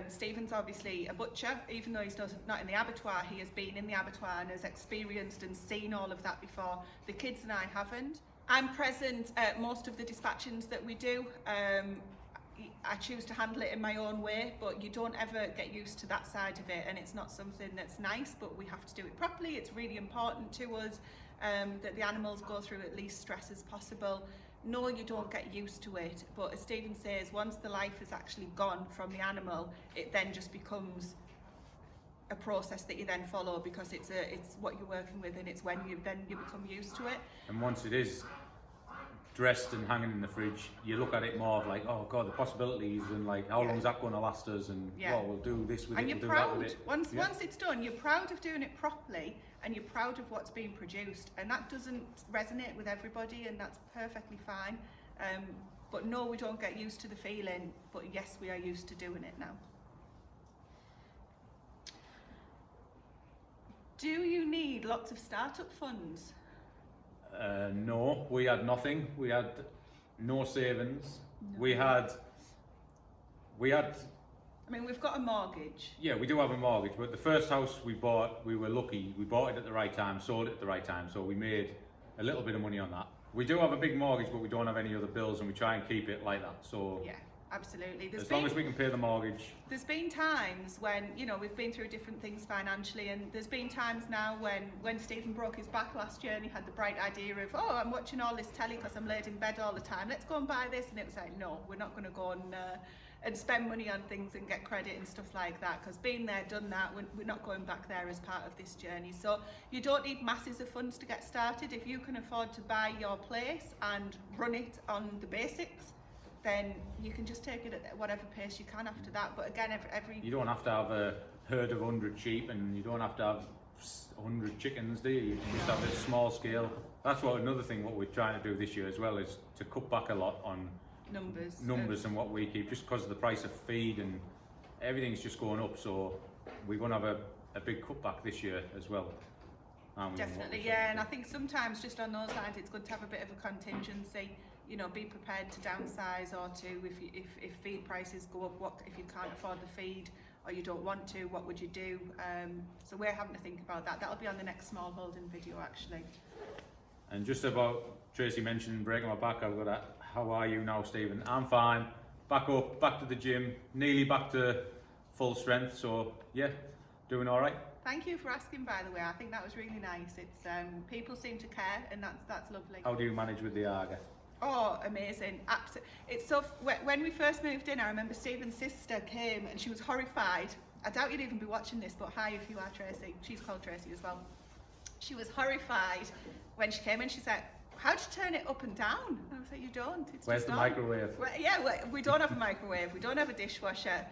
S1: Stephen's obviously a butcher, even though he's not in the abattoir, he has been in the abattoir and has experienced and seen all of that before. The kids and I haven't. I'm present at most of the dispatchings that we do. I choose to handle it in my own way, but you don't ever get used to that side of it, and it's not something that's nice, but we have to do it properly. It's really important to us that the animals go through at least stress as possible. No, you don't get used to it, but as Stephen says, once the life is actually gone from the animal, it then just becomes a process that you then follow, because it's what you're working with, and it's when you become used to it.
S2: And once it is dressed and hanging in the fridge, you look at it more of like, oh god, the possibilities, and like, how long is that going to last us, and well, we'll do this with
S1: and
S2: it,
S1: you're
S2: we'll
S1: proud.
S2: do that with it.
S1: Once it's done, you're proud of doing it properly, and you're proud of what's being produced, and that doesn't resonate with everybody, and that's perfectly fine. But no, we don't get used to the feeling, but yes, we are used to doing it now. Do you need lots of startup funds?
S2: No, we had nothing. We had no savings.
S1: No.
S2: We had.
S1: I mean, we've got a mortgage.
S2: Yeah, we do have a mortgage, but the first house we bought, we were lucky. We bought it at the right time, sold it at the right time, so we made a little bit of money on that. We do have a big mortgage, but we don't have any other bills, and we try and keep it like that. So
S1: Yeah, absolutely.
S2: as long as we can pay the mortgage.
S1: There's been times when, you know, we've been through different things financially, and there's been times now when Stephen broke his back last year and he had the bright idea of, oh, I'm watching all this telly because I'm laid in bed all the time, let's go and buy this, and it was like, no, we're not going to go and spend money on things and get credit and stuff like that, because being there, done that, we're not going back there as part of this journey. So you don't need masses of funds to get started. If you can afford to buy your place and run it on the basics, then you can just take it at whatever pace you can after that. But again, every
S2: You don't have to have a herd of 100 sheep, and you don't have to have 100 chickens, do you? You can just have a small scale. That's another thing what we're trying to do this year as well, is to cut back a lot on numbers and what we keep, just because of the price of feed and everything's just going up. So we're going to have a big cutback this year as well.
S1: Definitely, yeah. And I think sometimes just on those lines, it's good to have a bit of a contingency. You know, be prepared to downsize, or to if feed prices go up, what if you can't afford the feed or you don't want to, what would you do? So we're having to think about that. That'll be on the next Smallholding video actually.
S2: And just about, Tracy mentioned breaking my back, I've got a, how are you now, Stephen? I'm fine, back up, back to the gym, nearly back to full strength, so yeah, doing all right.
S1: Thank you for asking, by the way. I think that was really nice. It's people seem to care, and that's lovely.
S2: How do you manage with the Arga?
S1: Oh, amazing. It's so, when we first moved in, I remember Stephen's sister came and she was horrified. I doubt you'd even be watching this, but hi if you are Tracy. She's called Tracy as well. She was horrified when she came in. She said, how do you turn it up and down? And I was like, you don't. It's
S2: Where's
S1: just
S2: the
S1: on.
S2: microwave?
S1: We don't have a microwave. We don't have a dishwasher.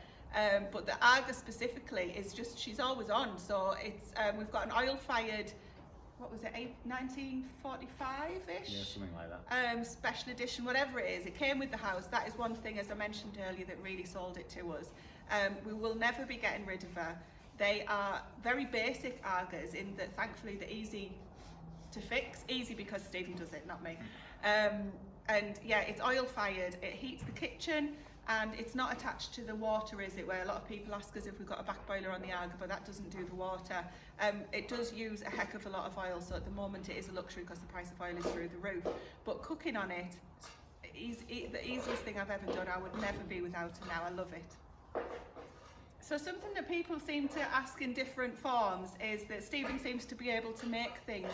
S1: But the Arga specifically is just, she's always on. So it's we've got an oil-fired, what was it, 1945-ish?
S2: Yeah, something like that.
S1: Special edition, whatever it is. It came with the house. That is one thing, as I mentioned earlier, that really sold it to us. We will never be getting rid of her. They are very basic Argas in that thankfully they're easy to fix. Easy because Stephen does it, not me. And yeah, it's oil-fired. It heats the kitchen. And it's not attached to the water, is it? Where a lot of people ask us if we've got a back boiler on the Arga, but that doesn't do the water. It does use a heck of a lot of oil, so at the moment it is a luxury because the price of oil is through the roof. But cooking on it is the easiest thing I've ever done. I would never be without it now. I love it. So something that people seem to ask in different forms is that Stephen seems to be able to make things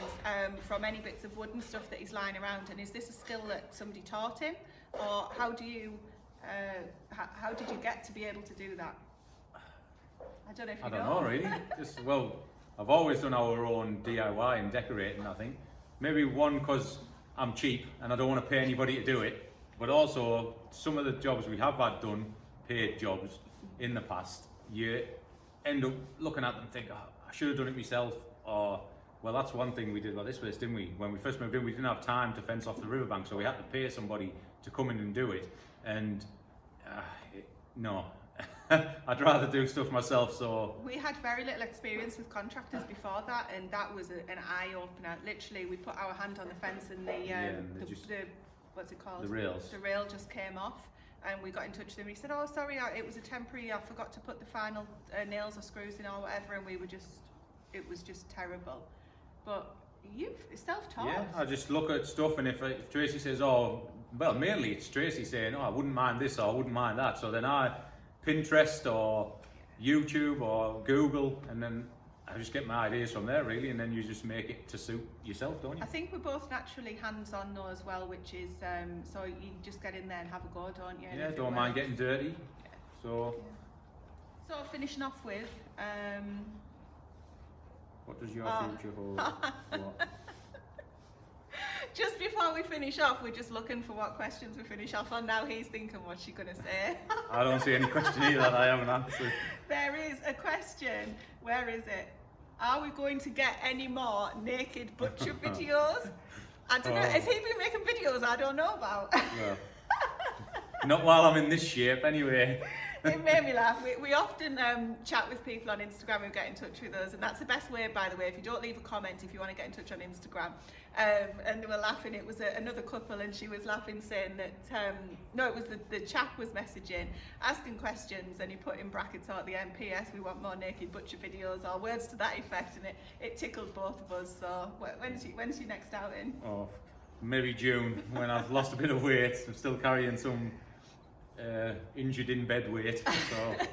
S1: from any bits of wood and stuff that he's lying around. And is this a skill that somebody taught him, or how do you? How did you get to be able to do that? I don't know if you know.
S2: I don't know really. Well, I've always done our own DIY and decorating, I think. Maybe one, because I'm cheap and I don't want to pay anybody to do it, but also some of the jobs we have had done, paid jobs in the past, you end up looking at them and think, oh, I should have done it myself, or, well, that's one thing we did about this place, didn't we? When we first moved in, we didn't have time to fence off the riverbank, so we had to pay somebody to come in and do it. And no, I'd rather do stuff myself. So
S1: we had very little experience with contractors before that, and that was an eye opener. Literally, we put our hand on the fence, and the what's it called?
S2: The rails.
S1: The rail just came off, and we got in touch with him. He said, "Oh, sorry, it was a temporary. I forgot to put the final nails or screws in or whatever," and it was just terrible. But you've self-taught.
S2: Yeah, I just look at stuff, and if Tracy says, "Oh," well, mainly it's Tracy saying, "Oh, I wouldn't mind this or I wouldn't mind that." So then I Pinterest or YouTube or Google, and then I just get my ideas from there really, and then you just make it to suit yourself, don't you?
S1: I think we're both naturally hands-on though as well, which is so you just get in there and have a go, don't you?
S2: Yeah, don't mind getting dirty.
S1: Yeah.
S2: So.
S1: Yeah. So finishing off with.
S2: What does your future hold? What?
S1: Just before we finish off, we're just looking for what questions we finish off on. Now he's thinking, what's she going to say?
S2: I don't see any question either that I haven't answered.
S1: There is a question. Where is it? Are we going to get any more naked butcher videos? I don't know. Has he been making videos I don't know about?
S2: Well, not while I'm in this shape anyway.
S1: It made me laugh. We often chat with people on Instagram who get in touch with us, and that's the best way, by the way, if you don't leave a comment if you want to get in touch on Instagram. And they were laughing. It was another couple, and she was laughing, saying that no, it was the chap was messaging, asking questions, and he put in brackets at the end, PS, we want more naked butcher videos, or words to that effect, and it tickled both of us. So when's your next outing?
S2: Oh, maybe June, when I've lost a bit of weight. I'm still carrying some injured in bed weight. So.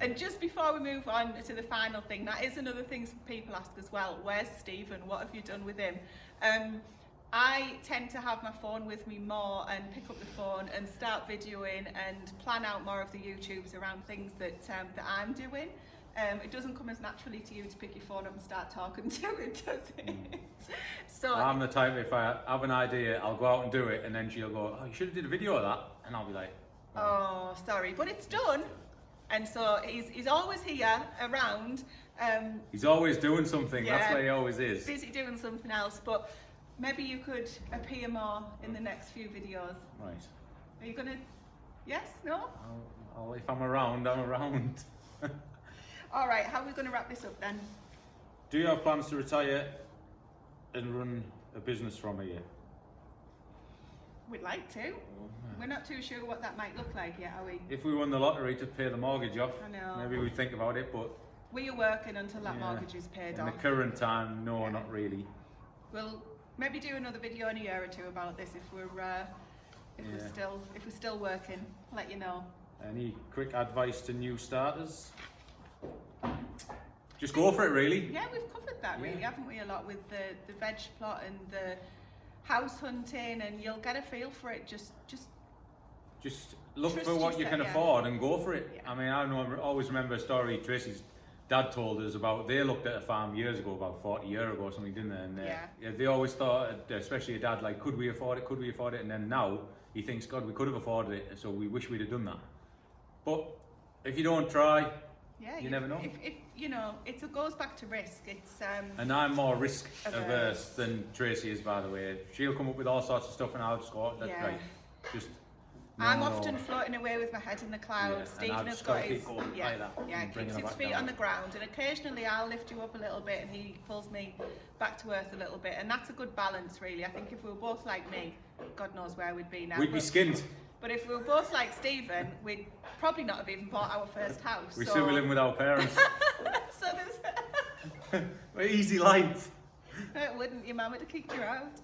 S1: And just before we move on to the final thing, that is another thing some people ask as well. Where's Stephen? What have you done with him? I tend to have my phone with me more and pick up the phone and start videoing and plan out more of the YouTubes around things that I'm doing. It doesn't come as naturally to you to pick your phone up and start talking to it, does it? So
S2: I'm the type, if I have an idea, I'll go out and do it, and then she'll go, oh, you should have did a video of that, and I'll be like,
S1: oh, sorry, but it's done. And so he's always here, around.
S2: He's always doing something,
S1: yeah,
S2: that's where he always is.
S1: Busy doing something else, but maybe you could appear more in the next few videos.
S2: Right.
S1: Are you gonna, yes, no?
S2: If I'm around, I'm around.
S1: All right, how are we gonna wrap this up then?
S2: Do you have plans to retire and run a business from here?
S1: We'd like to. We're not too sure what that might look like yet, are we?
S2: If we won the lottery to pay the mortgage off,
S1: I know.
S2: maybe we'd think about it, but...
S1: We are working until that mortgage is paid
S2: in
S1: off.
S2: the current time, no, not really.
S1: We'll maybe do another video in a year or two about this if we're still working. Let you know.
S2: Any quick advice to new starters? Just go for it, really.
S1: Yeah, we've covered that really, haven't we? A lot with the veg plot and house hunting, and you'll get a feel for it. Just
S2: look
S1: trust
S2: for what you
S1: yourself,
S2: can
S1: yeah.
S2: afford and go for it.
S1: Yeah.
S2: I mean, always remember a story Tracy's dad told us about. They looked at a farm years ago, about 40 years ago or something, didn't they? And
S1: Yeah.
S2: they always thought, especially a dad, like, could we afford it? Could we afford it? And then now he thinks, God, we could have afforded it, so we wish we'd have done that. But if you don't try,
S1: yeah,
S2: you never know.
S1: If you know, it goes back to risk. It's
S2: And I'm more risk averse
S1: Averse.
S2: than Tracy is, by the way. She'll come up with all sorts of stuff and I'll just go, that's
S1: Yeah.
S2: right. Just
S1: I'm
S2: no.
S1: often floating away with my head in the clouds.
S2: Yeah, and
S1: Stephen
S2: I've
S1: has
S2: just
S1: got
S2: gotta keep
S1: his
S2: going like that and bringing
S1: keeps
S2: her
S1: his
S2: back
S1: feet
S2: down.
S1: on the ground, and occasionally I'll lift you up a little bit, and he pulls me back to earth a little bit, and that's a good balance, really. I think if we were both like me, God knows where we'd be now.
S2: We'd be skinned.
S1: But if we were both like Stephen, we'd probably not have even bought our first house.
S2: We
S1: so...
S2: still be living with our parents.
S1: So there's
S2: Easy life.
S1: wouldn't your mum would have kicked you out?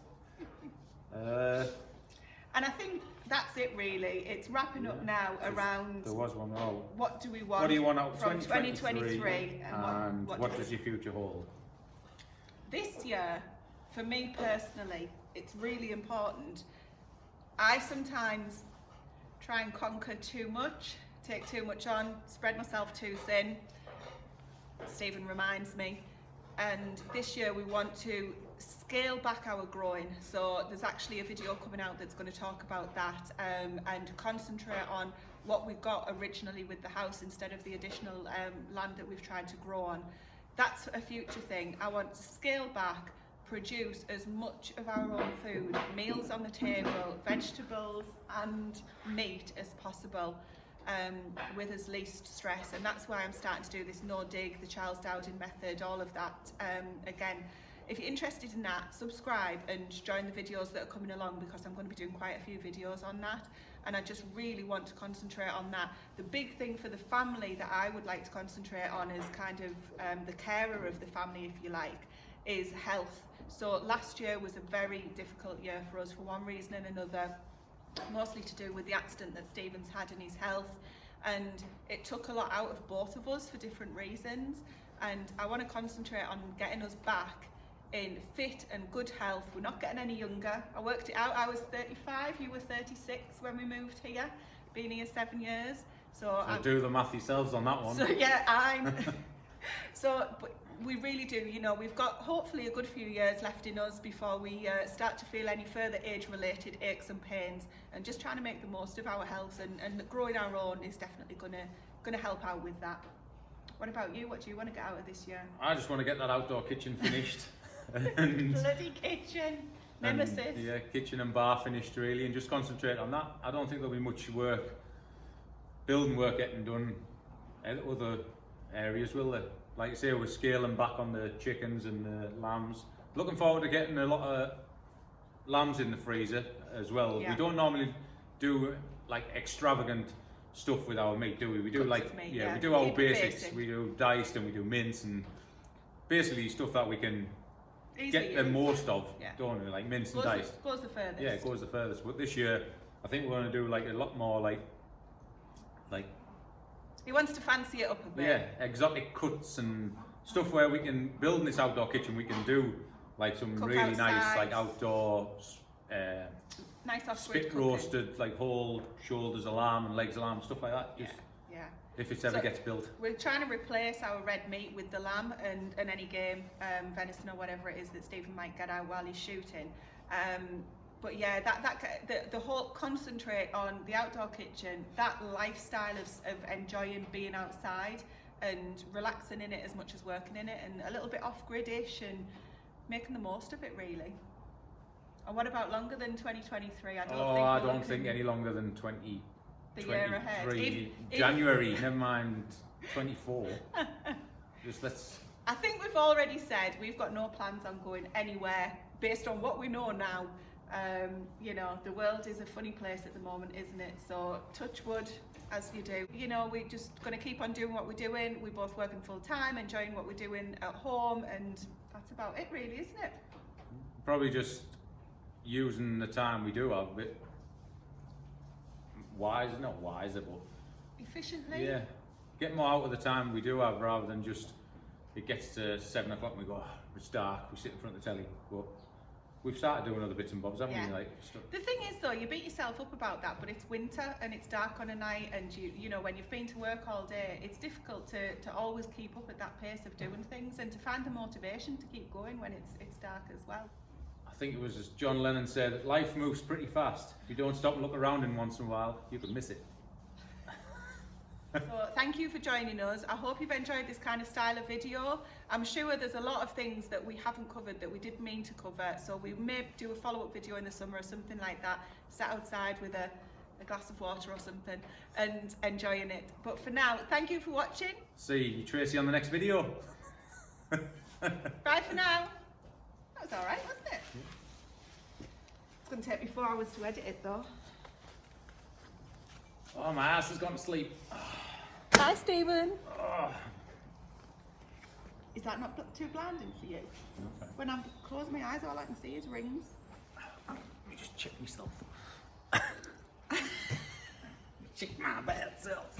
S1: And I think that's it, really. It's wrapping up now around
S2: There was one more.
S1: what do we want,
S2: What do you want out of
S1: from
S2: 2023?
S1: and
S2: what does your future hold?
S1: This year, for me personally, it's really important. I sometimes try and conquer too much, take too much on, spread myself too thin. Stephen reminds me. And this year we want to scale back our growing. So there's actually a video coming out that's going to talk about that, and concentrate on what we got originally with the house instead of the additional land that we've tried to grow on. That's a future thing. I want to scale back, produce as much of our own food, meals on the table, vegetables and meat as possible, with as least stress. And that's why I'm starting to do this no dig, the Charles Dowding method, all of that. Again, if you're interested in that, subscribe and join the videos that are coming along, because I'm going to be doing quite a few videos on that, and I just really want to concentrate on that. The big thing for the family that I would like to concentrate on is kind of the carer of the family, if you like, is health. So last year was a very difficult year for us for one reason and another, mostly to do with the accident that Stephen's had in his health, and it took a lot out of both of us for different reasons, and I want to concentrate on getting us back in fit and good health. We're not getting any younger. I worked it out, I was 35, you were 36 when we moved here, been here 7 years. So
S2: do the math yourselves on that one.
S1: So yeah, but we really do, you know, we've got hopefully a good few years left in us before we start to feel any further age-related aches and pains, and just trying to make the most of our health, and growing our own is definitely gonna help out with that. What about you? What do you want to get out of this year?
S2: I just want to get that outdoor kitchen finished. and,
S1: Bloody kitchen, nemesis.
S2: And, yeah, kitchen and bar finished really, and just concentrate on that. I don't think there'll be much building work getting done in other areas, will there? Like I say, we're scaling back on the chickens and the lambs. Looking forward to getting a lot of lambs in the freezer as well.
S1: Yeah.
S2: We don't normally do like extravagant stuff with our meat, do we? We do
S1: Cuts
S2: like
S1: of meat,
S2: yeah,
S1: yeah.
S2: we do our
S1: Keep it
S2: basics.
S1: basic.
S2: We do diced and we do mince and basically stuff that we can
S1: Easily
S2: get the
S1: used.
S2: most of,
S1: Yeah.
S2: don't we? Like mince and diced.
S1: Goes the furthest.
S2: Yeah, it goes the furthest. But this year, I think we're going to do like a lot more like
S1: He wants to fancy it up a bit.
S2: yeah, exotic cuts and stuff where we can build in this outdoor kitchen. We can do like some
S1: Cook
S2: really nice
S1: outside.
S2: like outdoor
S1: Nice off-grid
S2: spit
S1: cooking.
S2: roasted like whole shoulders of lamb and legs of lamb, stuff like that. Just
S1: Yeah.
S2: if it ever
S1: So-
S2: gets built.
S1: We're trying to replace our red meat with the lamb and any game, venison or whatever it is that Stephen might get out while he's shooting. But yeah, the whole concentrate on the outdoor kitchen, that lifestyle of enjoying being outside and relaxing in it as much as working in it, and a little bit off-grid-ish and making the most of it, really. And what about longer than 2023? I don't think
S2: any longer than 20.
S1: the year ahead.
S2: January, never mind 24. Just let's.
S1: I think we've already said we've got no plans on going anywhere based on what we know now. You know, the world is a funny place at the moment, isn't it? So touch wood as you do. You know, we're just going to keep on doing what we're doing. We're both working full time, enjoying what we're doing at home, and that's about it really, isn't it?
S2: Probably just using the time we do have a bit wiser, not wiser, but
S1: Efficiently.
S2: yeah, get more out of the time we do have rather than just it gets to 7 o'clock and we go, oh, it's dark, we sit in front of the telly. But we've started doing other bits and bobs, haven't
S1: Yeah.
S2: we? Like stuff.
S1: The thing is though, you beat yourself up about that, but it's winter and it's dark on a night, and you know, when you've been to work all day, it's difficult to always keep up at that pace of doing things and to find the motivation to keep going when it's dark as well.
S2: I think it was as John Lennon said, life moves pretty fast. If you don't stop and look around in once in a while, you could miss it.
S1: So thank you for joining us. I hope you've enjoyed this kind of style of video. I'm sure there's a lot of things that we haven't covered that we did mean to cover, so we may do a follow-up video in the summer or something like that, sat outside with a glass of water or something and enjoying it. But for now, thank you for watching.
S2: See you, Tracy, on the next video.
S1: Bye for now. That was all right, wasn't it? It's going to take me 4 hours to edit it though.
S2: Oh, my ass has gone to sleep.
S1: Bye, Stephen.
S2: Oh.
S1: Is that not too blinding for you?
S2: Okay.
S1: When I'm closing my eyes, all I can see is rings.
S2: Let me just check myself. Check my bad self.